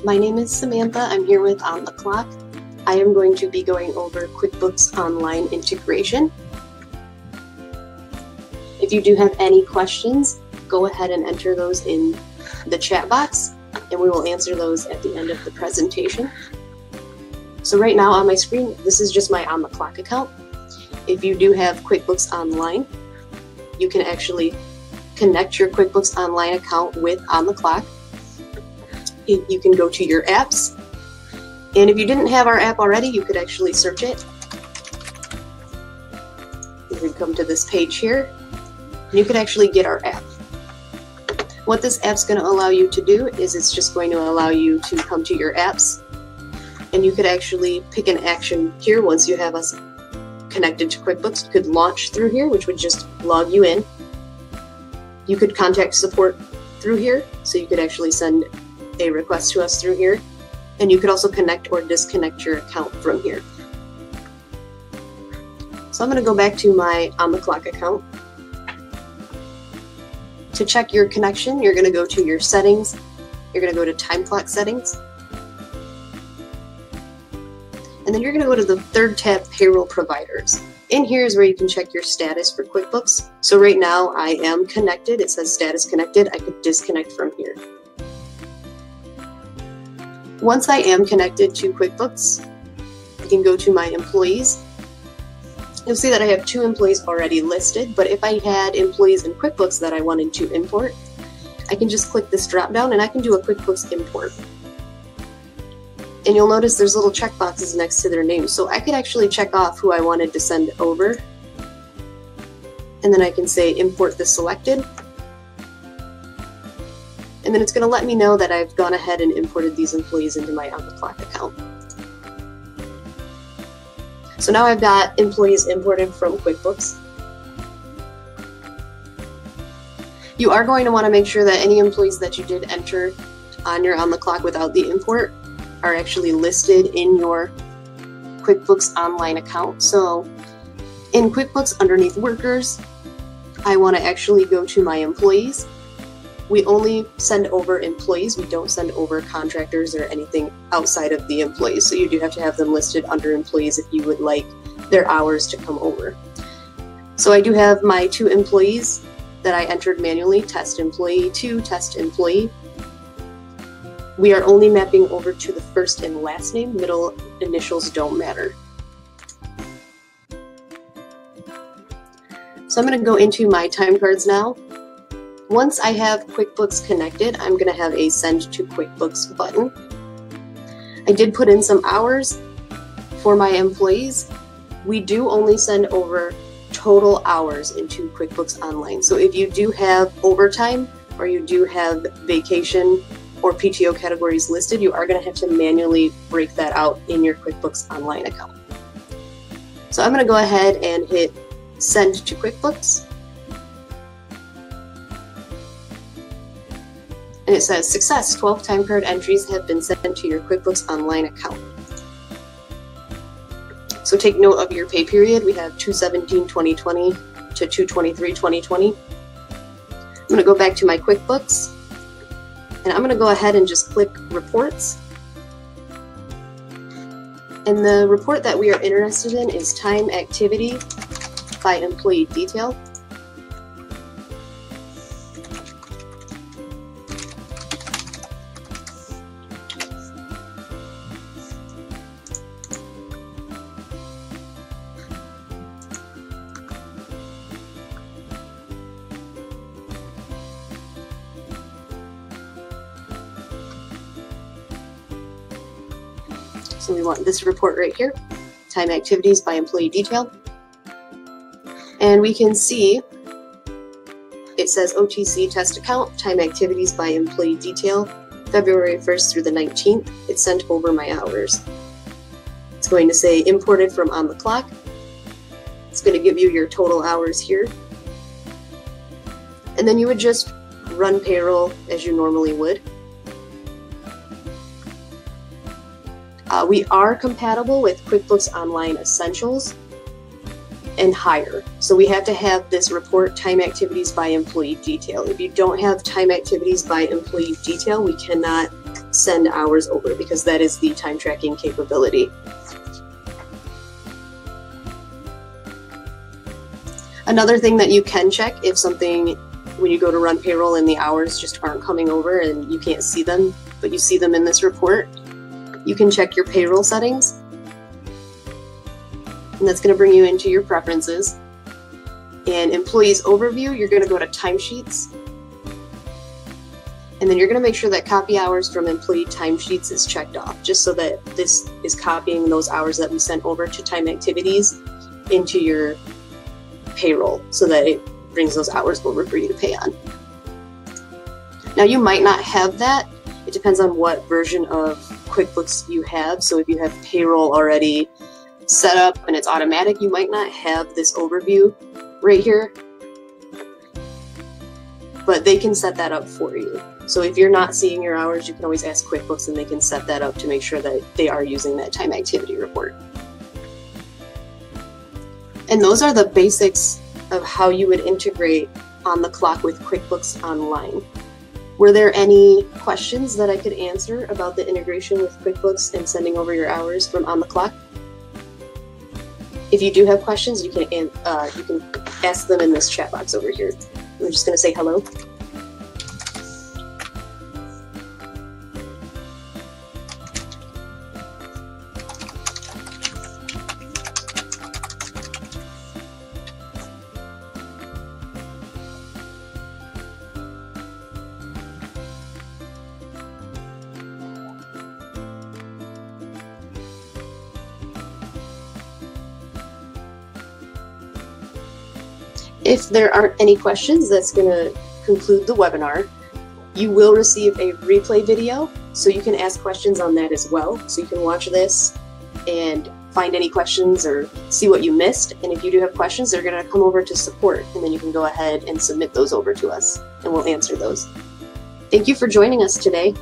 My name is Samantha. I'm here with On the Clock. I am going to be going over QuickBooks Online integration. If you do have any questions, go ahead and enter those in the chat box, and we will answer those at the end of the presentation. So right now on my screen, this is just my On the Clock account. If you do have QuickBooks Online, you can actually connect your QuickBooks Online account with On the Clock. You can go to your apps, and if you didn't have our app already, you could actually search it. You could come to this page here, and you could actually get our app. What this app's going to allow you to do is it's just going to allow you to come to your apps, and you could actually pick an action here once you have us connected to QuickBooks. You could launch through here, which would just log you in. You could contact support through here, so you could actually send a request to us through here, and you could also connect or disconnect your account from here. So I'm going to go back to my On the Clock account. To check your connection, you're going to go to your settings, you're going to go to time clock settings, and then you're going to go to the third tab, payroll providers. In here is where you can check your status for QuickBooks. So right now I am connected, it says status connected. I could disconnect from here. Once I am connected to QuickBooks, I can go to my employees. You'll see that I have 2 employees already listed, but if I had employees in QuickBooks that I wanted to import, I can just click this drop down and I can do a QuickBooks import. And you'll notice there's little check boxes next to their names, so I could actually check off who I wanted to send over, and then I can say import the selected. And then it's going to let me know that I've gone ahead and imported these employees into my On the Clock account. So now I've got employees imported from QuickBooks. You are going to want to make sure that any employees that you did enter on your On the Clock without the import are actually listed in your QuickBooks Online account. So in QuickBooks, underneath Workers, I want to actually go to my employees. We only send over employees. We don't send over contractors or anything outside of the employees. So you do have to have them listed under employees if you would like their hours to come over. So I do have my 2 employees that I entered manually, test employee 2, test employee. We are only mapping over to the first and last name. Middle initials don't matter. So I'm going to go into my time cards now. Once I have QuickBooks connected, I'm going to have a Send to QuickBooks button. I did put in some hours for my employees. We do only send over total hours into QuickBooks Online. So if you do have overtime or you do have vacation or PTO categories listed, you are going to have to manually break that out in your QuickBooks Online account. So I'm going to go ahead and hit Send to QuickBooks. And it says, success, 12 time card entries have been sent to your QuickBooks Online account. So take note of your pay period. We have 2/17/2020 to 2/23/2020. I'm going to go back to my QuickBooks, and I'm going to go ahead and just click Reports. And the report that we are interested in is Time Activity by Employee Detail. So we want this report right here, Time Activities by Employee Detail. And we can see it says OTC Test Account, Time Activities by Employee Detail, February 1st through the 19th. It sent over my hours. It's going to say imported from On the Clock. It's going to give you your total hours here. And then you would just run payroll as you normally would. We are compatible with QuickBooks Online Essentials and Higher. So we have to have this report, Time Activities by Employee Detail. If you don't have Time Activities by Employee Detail, we cannot send hours over, because that is the time tracking capability. Another thing that you can check if something, when you go to run payroll and the hours just aren't coming over and you can't see them, but you see them in this report, you can check your payroll settings. And that's going to bring you into your preferences. And employees overview, you're going to go to timesheets. And then you're going to make sure that copy hours from employee timesheets is checked off, just so that this is copying those hours that we sent over to time activities into your payroll, so that it brings those hours over for you to pay on. Now you might not have that. It depends on what version of QuickBooks you have. So if you have payroll already set up and it's automatic, you might not have this overview right here, but they can set that up for you. So if you're not seeing your hours, you can always ask QuickBooks and they can set that up to make sure that they are using that time activity report. And those are the basics of how you would integrate OnTheClock with QuickBooks Online. Were there any questions that I could answer about the integration with QuickBooks and sending over your hours from OnTheClock? If you do have questions, you can ask them in this chat box over here. I'm just going to say hello. If there aren't any questions, that's going to conclude the webinar. You will receive a replay video, so you can ask questions on that as well. So you can watch this and find any questions or see what you missed. And if you do have questions, they're going to come over to support, and then you can go ahead and submit those over to us, and we'll answer those. Thank you for joining us today.